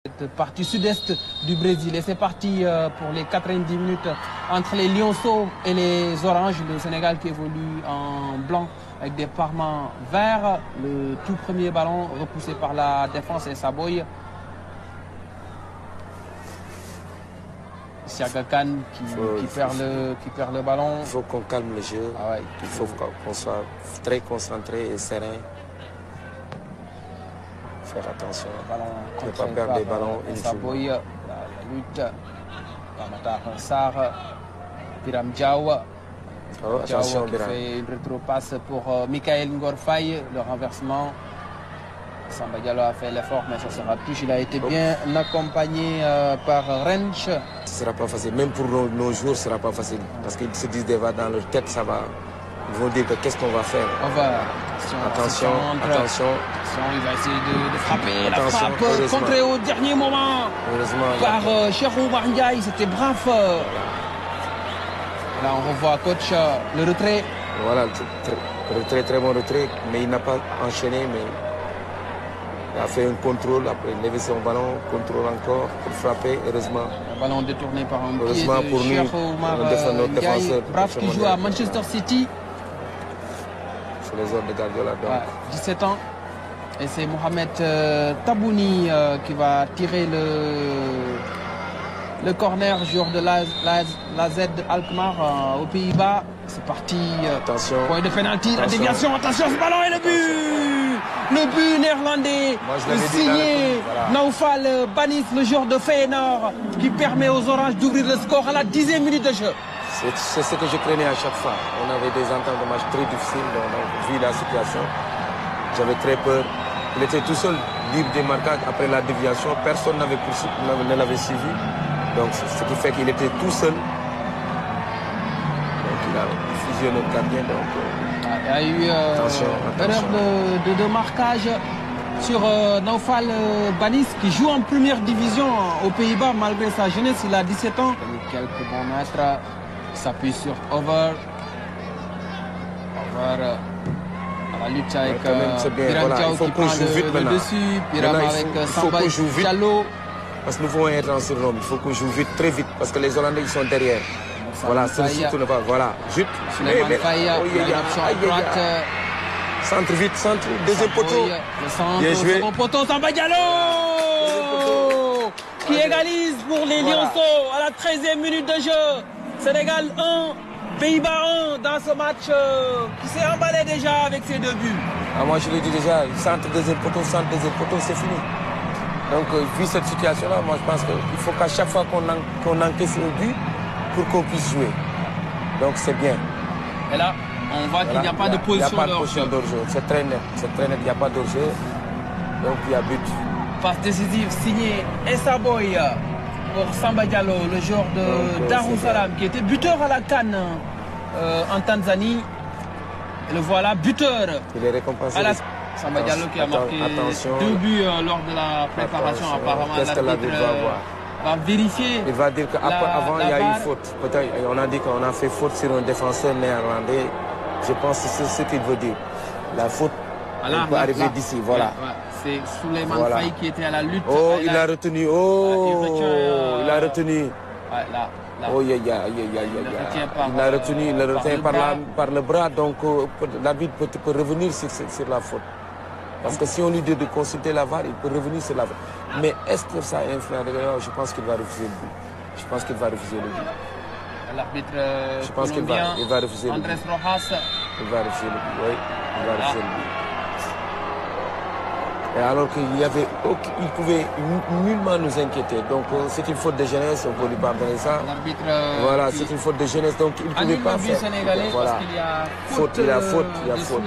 Cette partie sud-est du Brésil. Et c'est parti pour les 90 minutes entre les Lionceaux et les Oranges. Le Sénégal qui évolue en blanc avec des parements verts. Le tout premier ballon repoussé par la défense et Saboy. Siaka Kane qui perd le ballon. Il faut qu'on calme le jeu. Ah ouais, il faut qu'on soit très concentré et serein. Faire attention, ne pas perdre des ballons inutilement. La lutte, Ramata Hansar, Biram Diaw. Attention, qui fait une retropasse pour Michael Ngorfaye, le renversement. Samba Diallo a fait l'effort, mais ça sera touche. Il a été bien accompagné par Rench. Ce ne sera pas facile, même pour nos joueurs, ce ne sera pas facile. Parce qu'ils se disent déjà dans leur tête, ça va. Ils vont dire qu'est-ce qu'on va faire. Attention, il va essayer de frapper. La frappe contrée au dernier moment par Cheikh Oumar Ndiaye. C'était brave. Là, on revoit coach le retrait. Voilà, le retrait, très bon retrait. Mais il n'a pas enchaîné. Mais il a fait un contrôle. Après, il a levé son ballon. Contrôle encore pour frapper. Heureusement. Un ballon détourné par un pied pour de Cheikh Oumar Ndiaye. Brave qui joue à Manchester City. C'est les hommes de Guardiola. Donc. Ouais, 17 ans. Et c'est Mohamed Tabouni qui va tirer le corner, joueur de la Z Alkmaar aux Pays-Bas. C'est parti. Attention. Point de pénalty, la déviation. Attention, ce ballon et le but. Le but néerlandais. Signé Naoufal Banis, le joueur de Feyenoord, qui permet aux Oranges d'ouvrir le score à la 10e minute de jeu. C'est ce que je craignais à chaque fois. On avait des ententes de match très difficiles. Donc, vu la situation, j'avais très peur. Il était tout seul, libre des marquages après la déviation. Personne ne l'avait suivi. Donc, ce qui fait qu'il était tout seul. Donc, il a fusillé notre gardien. Il y a eu erreur de marquage sur Naoufal Banis qui joue en première division aux Pays-Bas malgré sa jeunesse. Il a 17 ans. Quelques bons mètres. Il s'appuie sur Over. La lutte avec Biram Diaw qui prend le dessus. Biram avec Samba Diallo. Parce que nous pouvons être en surnombre. Il faut qu'on joue vite, très vite, parce que les Hollandais ils sont derrière. Voilà, ceci tout ne va. Voilà, vite. Suleiman Faye, une option à droite. Centre vite, centre, deuxième poteau. Le centre, second poteau, Samba Diallo qui égalise pour les Lionceaux à la 13e minute de jeu. Sénégal 1. Pays-Bas 1 dans ce match qui s'est emballé déjà avec ses deux buts. Moi je l'ai dit déjà, centre deuxième poteau, c'est fini. Donc vu cette situation-là, moi je pense qu'il faut qu'à chaque fois qu'on encaisse un but pour qu'on puisse jouer. Donc c'est bien. Et là, on voit qu'il n'y a pas de position d'hors-jeu. C'est très net, il n'y a pas d'hors-jeu. Donc il y a but. Passe décisive signée Essa Boy pour Samba Diallo, le joueur de Darussalam qui était buteur à la CAN en Tanzanie. Et le voilà, buteur. Il est récompensé. Samba Diallo qui a marqué 2 buts lors de la préparation. Apparemment, l'arbitre va vérifier. Il va dire qu'avant, il y a eu faute. Peut-être, on a dit qu'on a fait faute sur un défenseur néerlandais. Je pense que c'est ce qu'il veut dire. La faute peut arriver d'ici. Voilà. C'est Suleiman Faye qui était à la lutte. Oh, il a retenu. Oh, il a retenu. Là. Oh, il a retenu, il le retient par le bras, donc l'arbitre peut revenir sur la faute. Parce que si on lui dit de consulter la VAR, il peut revenir sur la VAR. Mais est-ce que ça influe? Je pense qu'il va refuser le but. Je pense qu'il va refuser le but. L'arbitre je pense qu'il va refuser le but. Andrés Rojas. Il va refuser le but, oui. Il va refuser le but. Et alors qu'il pouvait nullement nous inquiéter. Donc c'est une faute de jeunesse, on peut lui pardonner ça. Voilà, c'est une faute de jeunesse, donc il ne pouvait pas faire. Voilà. Parce qu'il y a faute, il y a faute.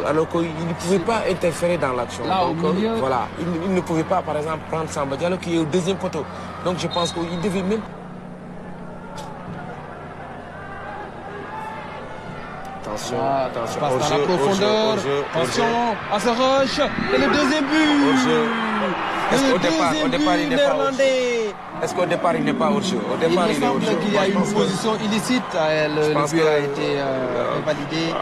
Alors qu'il ne pouvait pas interférer dans l'action. Voilà, il ne pouvait pas, par exemple, prendre Samba Diallo qui est au deuxième poteau. Donc je pense qu'il devait même... Attention, passe dans la profondeur. Attention à ce rush. Et le deuxième but. Le deuxième but néerlandais. Est-ce qu'au départ, il n'est pas hors-jeu? Au départ, il me semble qu'il y a une position illicite. Le but a été validé.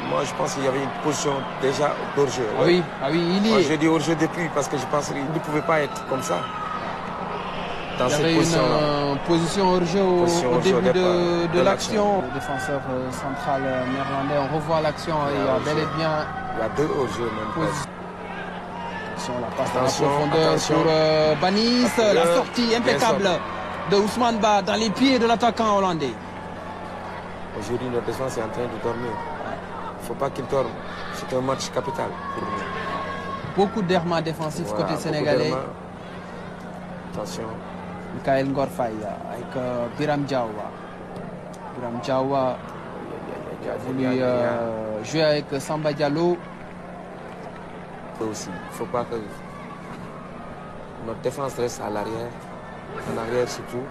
Moi, je pense qu'il y avait une position déjà hors-jeu. Ah oui, il y est. Je dis hors-jeu depuis parce que je pense qu'il ne pouvait pas être comme ça. Il y avait une position hors-jeu au début de l'action. Le défenseur central néerlandais, on revoit l'action et il y a bel et bien... Il y a 2 hors-jeu même. La passe dans la profondeur pour Banis, la sortie impeccable de Ousmane Ba dans les pieds de l'attaquant hollandais. Aujourd'hui, notre défense est en train de dormir. Il ne faut pas qu'il dorme. C'est un match capital pour nous. Beaucoup d'errements défensifs côté sénégalais. Attention. Michael Ngorfaï avec Biram Djawa. Biram Djawa qui a voulu jouer avec Samba Diallo. Aussi. Il ne faut pas que notre défense reste à l'arrière, en arrière surtout.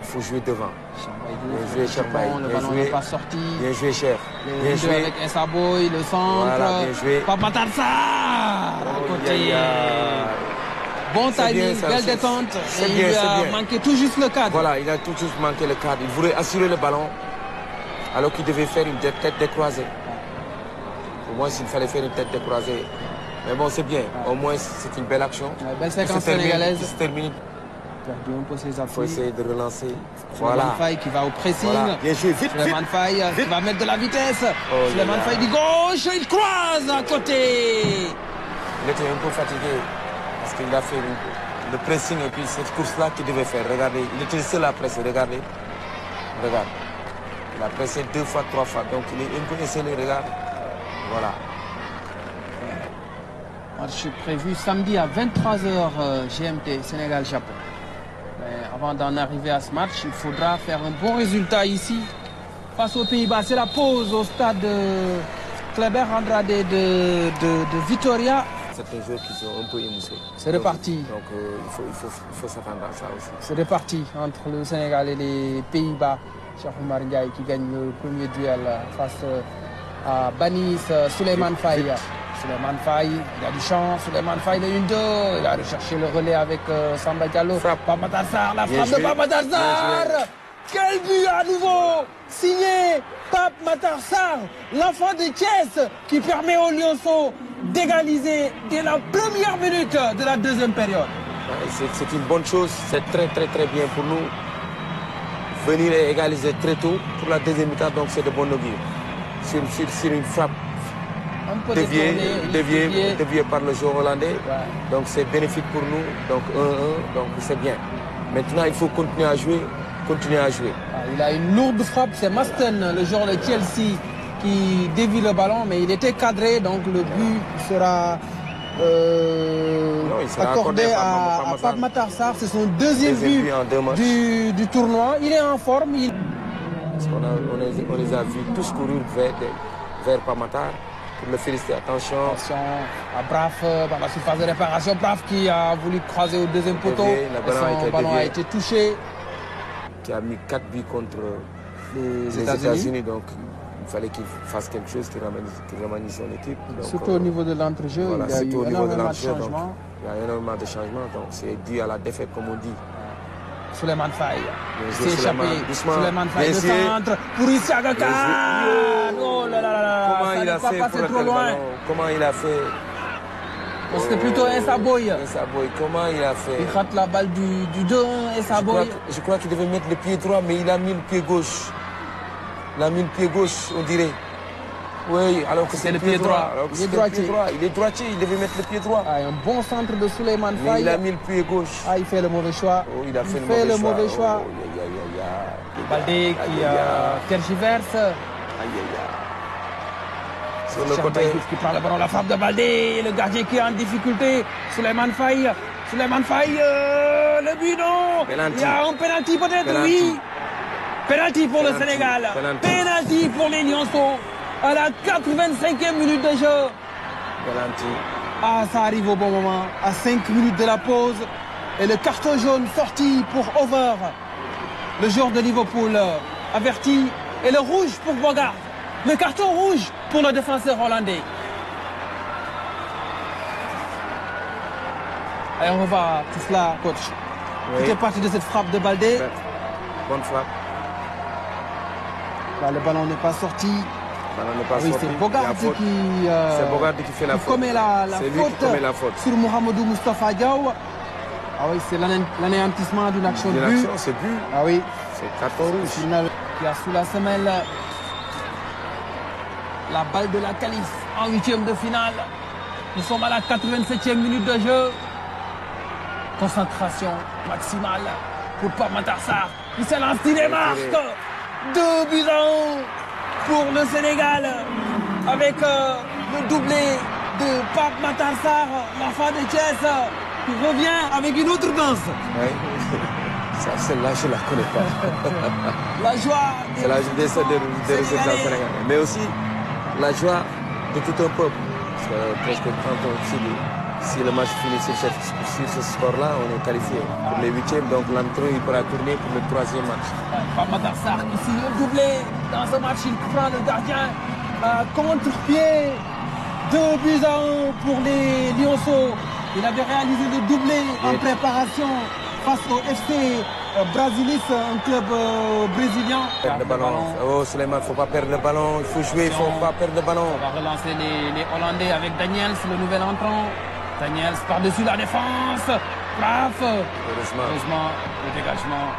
Il faut jouer devant. Bien joué, Chambaï. Le ballon n'est pas sorti. Bien joué, Cher. Bien joué avec Essaboy, le centre. Voilà, bien joué. Pape Matar Sarr à côté. Bon timing, belle détente. Il a manqué tout juste le cadre. Voilà, il a tout juste manqué le cadre. Il voulait assurer le ballon alors qu'il devait faire une tête décroisée. Pour moi, s'il fallait faire une tête décroisée. Mais bon, c'est bien. Au moins, c'est une belle action. La belle séquence sénégalaise. Qui se termine. Il faut essayer de relancer. Voilà. Faye qui va au pressing. Voilà. Bien joué, vite, Souleymane Faye qui va mettre de la vitesse. Souleymane Faye du gauche, il croise à côté. Il était un peu fatigué parce qu'il a fait le pressing et puis cette course-là qu'il devait faire. Regardez, il était seul à presser. Regardez. Regarde. Il a pressé 2 fois, 3 fois. Donc il est un peu esselé, regarde. Voilà. Match prévu samedi à 23h GMT, Sénégal-Japon. Mais avant d'en arriver à ce match, il faudra faire un bon résultat ici face aux Pays-Bas. C'est la pause au stade Kleber Andrade de Vitoria. Certains joueurs qui sont un peu émoussés. C'est reparti. Donc il faut s'attendre à ça aussi. C'est reparti entre le Sénégal et les Pays-Bas. Cheikh Oumar Ndiaye qui gagne le premier duel face à Banis, Souleymane Faye. Souleymane Faye, il a du champ. Souleymane Faye, le 1-2. Il a recherché le relais avec Samba Diallo. Pape Matar Sarr, la frappe de Pape Matar Sarr. Quel but à nouveau signé Pape Matar Sarr, l'enfant de Thiès, qui permet aux Lionceaux d'égaliser dès la première minute de la deuxième période. C'est une bonne chose, c'est très bien pour nous. Venir et égaliser très tôt pour la deuxième mi-temps, donc c'est de bon augure. Sur une frappe déviée par le joueur hollandais. Ouais. Donc c'est bénéfique pour nous, donc 1-1, donc c'est bien. Maintenant il faut continuer à jouer. Il a une lourde frappe, c'est Masten, le joueur de Chelsea, qui dévie le ballon, mais il était cadré, donc le but sera accordé à Pape Matar Sarr. C'est son deuxième but du tournoi. Il est en forme. Parce on les a vus tous courir vers Pape Matar pour le féliciter. Attention à Braf, par la surface de réparation. Braf qui a voulu croiser au deuxième poteau. Son ballon a été touché. Qui a mis 4 buts contre les États-Unis, donc il fallait qu'il fasse quelque chose, qu'il remanie son équipe. Donc, surtout au niveau de l'entrejeu, voilà, il y a eu énormément de changements. Il y a énormément de changements, donc c'est dû à la défaite, comme on dit. Souleymane Faye s'est échappé. Souleymane Faye, le centre pour Isiaka Kane. Oh là là là, comment il a fait pour trop loin. Comment il a fait? C'était plutôt Essaboy. Comment il a fait? Il rate la balle du 2-1, Essaboy. Je crois qu'il devait mettre le pied droit, mais il a mis le pied gauche. Il a mis le pied gauche, on dirait. Oui, alors que c'est le pied droit. Il est droitier. Il est droitier, il devait mettre le pied droit. Un bon centre de Souleymane Faye. Mais il a mis le pied gauche. Il fait le mauvais choix. Il a fait le mauvais choix. Baldé qui tergiverse. Sur le côté qui prend le ballon, la frappe de Baldé, le gardien qui est en difficulté, Souleymane Faye, le but non, penalty. Il y a un penalty peut-être, oui, penalty pour le Sénégal, penalty pour les Lionceaux, à la 85e minute de jeu. Penalty. Ça arrive au bon moment, à 5 minutes de la pause, et le carton jaune sorti pour Over, le joueur de Liverpool, averti, et le rouge pour Bogart. Le carton rouge pour le défenseur hollandais. Et on revoit tout cela, coach. Oui. Tu es parti de cette frappe de Baldé. Bonne frappe. Là, le ballon n'est pas sorti. Le ballon n'est pas sorti. C'est Bogardi qui fait la faute. Commet qui commet la faute sur Mohamedou Moustapha Diaw. Ah oui, c'est l'anéantissement d'une action de but. C'est but. Ah oui. C'est carton rouge. Qui a sous la semelle la balle de la qualif en 8e de finale. Nous sommes à la 87e minute de jeu. Concentration maximale pour Pape Matar Sarr. Il se lance, il marque 2 buts à 1 pour le Sénégal. Avec le doublé de Pape Matar Sarr, l'enfant de Thiès, qui revient avec une autre danse. Oui. Celle-là, je ne la connais pas. La joie des résultats sénégalais. Mais aussi la joie de tout un peuple. Parce que presque si le match finit sur ce score-là, on est qualifié pour les 8e. Donc l'entrée, il pourra tourner pour le 3e match. Pape Matar Sarr, ici, le doublé. Dans ce match, il prend le gardien contre-pied. 2 buts à 1 pour les Lionceaux. Il avait réalisé le doublé en préparation face au FC Brasilis, un club brésilien. Perdre le ballon. Oh Souleymane, il ne faut pas perdre le ballon. Il faut jouer, il ne faut pas perdre le ballon. On va relancer les Hollandais avec Daniels, le nouvel entrant. Daniels par-dessus la défense. Braf. Heureusement, le dégagement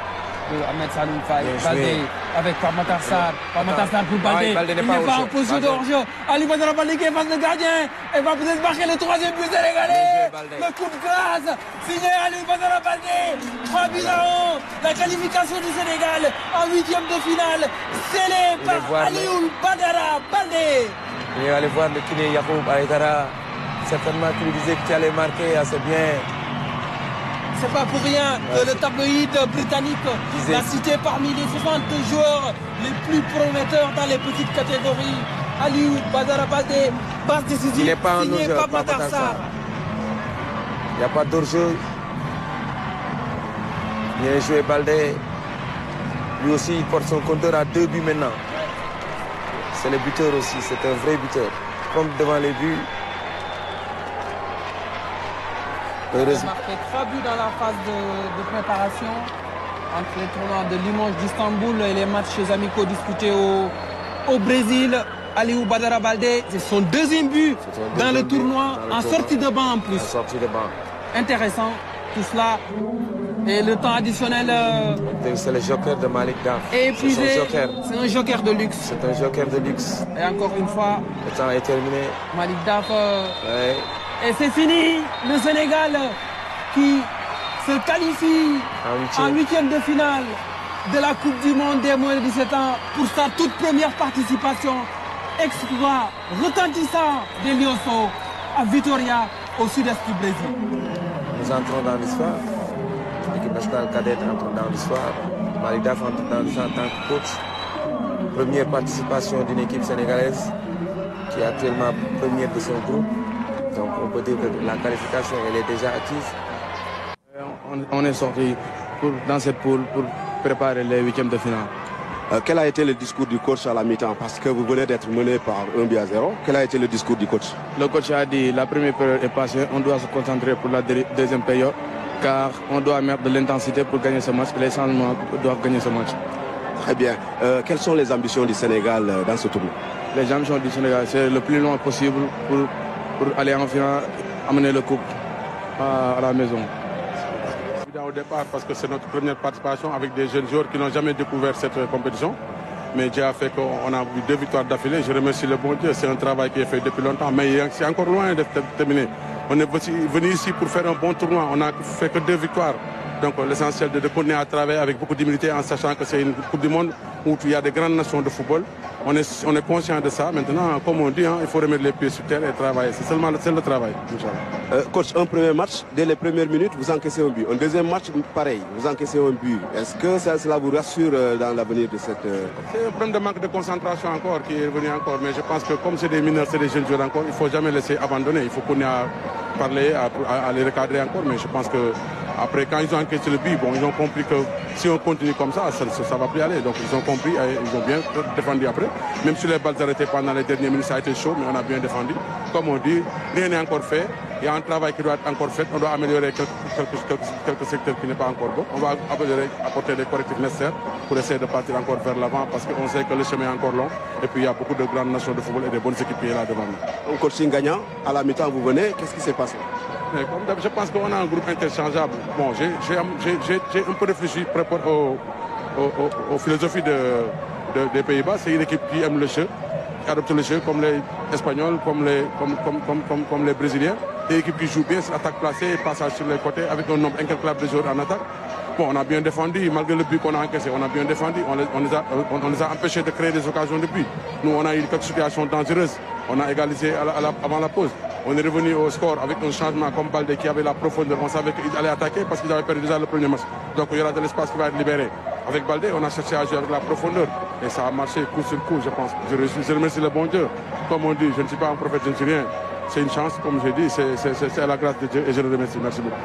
de Ahmed Saloum Faye. Baldé avec Pape Matar Sarr. Pape Matar Sarr pour Baldé. Il n'est pas en position de hors-jeu. Ali Badara Baldé qui efface le gardien. Et va peut-être marquer le 3e but sénégalais. Le coup de grâce signé Ali Badara Baldé. 3 buts à 1. La qualification du Sénégal en 8e de finale. Scellée par Aliou Badara Baldé. Et allez voir le kiné Yacoub Aïdara. Certainement tu lui disais que tu allais marquer assez bien. C'est pas pour rien que le tabloïd britannique l'a cité parmi les 60 joueurs les plus prometteurs dans les petites catégories. Aliou Badara Baldé, passe décisive, signé Pape Matar Sarr. Il n'y a pas d'hors-jeu. Bien joué Baldé. Lui aussi, il porte son compteur à 2 buts maintenant. C'est le buteur aussi, c'est un vrai buteur. Comme devant les buts. Il a marqué 3 buts dans la phase de préparation entre les tournois de Limoges, d'Istanbul et les matchs amicaux disputés au Brésil. Aliou Badara Baldé, c'est son 2e but dans le tournoi, en sortie de banc en plus. En sortie de banc. Intéressant, tout cela. Et le temps additionnel. C'est le joker de Malik Daf. Épuisé. C'est un joker de luxe. C'est un joker de luxe. Et encore une fois. Le temps est terminé. Malik Daf. Et c'est fini, le Sénégal qui se qualifie en 8e de finale de la Coupe du Monde des moins de 17 ans pour sa toute première participation. Exploit retentissant des Lionceaux à Vitória, au sud-est du Brésil. Nous entrons dans l'histoire. L'équipe nationale cadette entre dans l'histoire. Malik Daf entre dans l'histoire en tant que coach. Première participation d'une équipe sénégalaise qui est actuellement première de son groupe. Donc on peut dire que la qualification elle est déjà acquise. On est sorti dans cette poule pour préparer les 8e de finale. Quel a été le discours du coach à la mi-temps? Parce que vous venez d'être mené par 1 but à 0. Quel a été le discours du coach? Le coach a dit la première période est passée, on doit se concentrer pour la deuxième période car on doit mettre de l'intensité pour gagner ce match. Les changements doivent gagner ce match. Très bien. Quelles sont les ambitions du Sénégal dans ce tournoi? Les ambitions du Sénégal, c'est le plus loin possible pour aller en finale, amener le coupe à la maison. Au départ, parce que c'est notre première participation avec des jeunes joueurs qui n'ont jamais découvert cette compétition. Mais Dieu a fait qu'on a eu 2 victoires d'affilée. Je remercie le bon Dieu. C'est un travail qui est fait depuis longtemps. Mais c'est encore loin de terminer. On est venu ici pour faire un bon tournoi. On n'a fait que 2 victoires. Donc l'essentiel de continuer à travailler avec beaucoup d'humilité en sachant que c'est une Coupe du Monde où il y a des grandes nations de football. On est conscient de ça. Maintenant, comme on dit, il faut remettre les pieds sur terre et travailler. C'est seulement le travail. Coach, un premier match, dès les premières minutes, vous encaissez un but. Un deuxième match, pareil, vous encaissez un but. Est-ce que cela vous rassure dans l'avenir de cette... C'est un problème de manque de concentration encore qui est revenu encore. Mais je pense que comme c'est des mineurs, c'est des jeunes joueurs encore, il ne faut jamais laisser abandonner. Il faut continuer à parler, à les recadrer encore. Mais je pense que après, quand ils ont encaissé le but, ils ont compris que si on continue comme ça ne va plus aller. Donc ils ont compris et ils ont bien défendu après. Même si les balles arrêtées pendant les dernières minutes, ça a été chaud, mais on a bien défendu. Comme on dit, rien n'est encore fait. Il y a un travail qui doit être encore fait. On doit améliorer quelques secteurs qui n'est pas encore bon. On va apporter des correctifs nécessaires pour essayer de partir encore vers l'avant parce qu'on sait que le chemin est encore long. Et puis il y a beaucoup de grandes nations de football et de bonnes équipes qui sont là devant nous. Un coaching gagnant, à la mi-temps vous venez, qu'est-ce qui s'est passé? Je pense qu'on a un groupe interchangeable. Bon, j'ai un peu réfléchi par rapport aux philosophies des Pays-Bas. C'est une équipe qui aime le jeu, qui adopte le jeu comme les Espagnols, comme les Brésiliens. Des équipes qui jouent bien sur l'attaque placée, passage sur les côtés avec un nombre incalculable de joueurs en attaque. Bon, on a bien défendu, malgré le but qu'on a encaissé, on a bien défendu. On les a empêchés de créer des occasions de but. Nous, on a eu quelques situations dangereuses. On a égalisé avant la pause. On est revenu au score avec un changement comme Baldé qui avait la profondeur. On savait qu'il allait attaquer parce qu'ils avaient perdu déjà le premier match. Donc il y aura de l'espace qui va être libéré. Avec Baldé, on a cherché à jouer avec la profondeur. Et ça a marché coup sur coup, je pense. Je remercie le bon Dieu. Comme on dit, je ne suis pas un prophète, je ne suis rien. C'est une chance, comme j'ai dit, c'est à la grâce de Dieu et je le remercie. Merci beaucoup.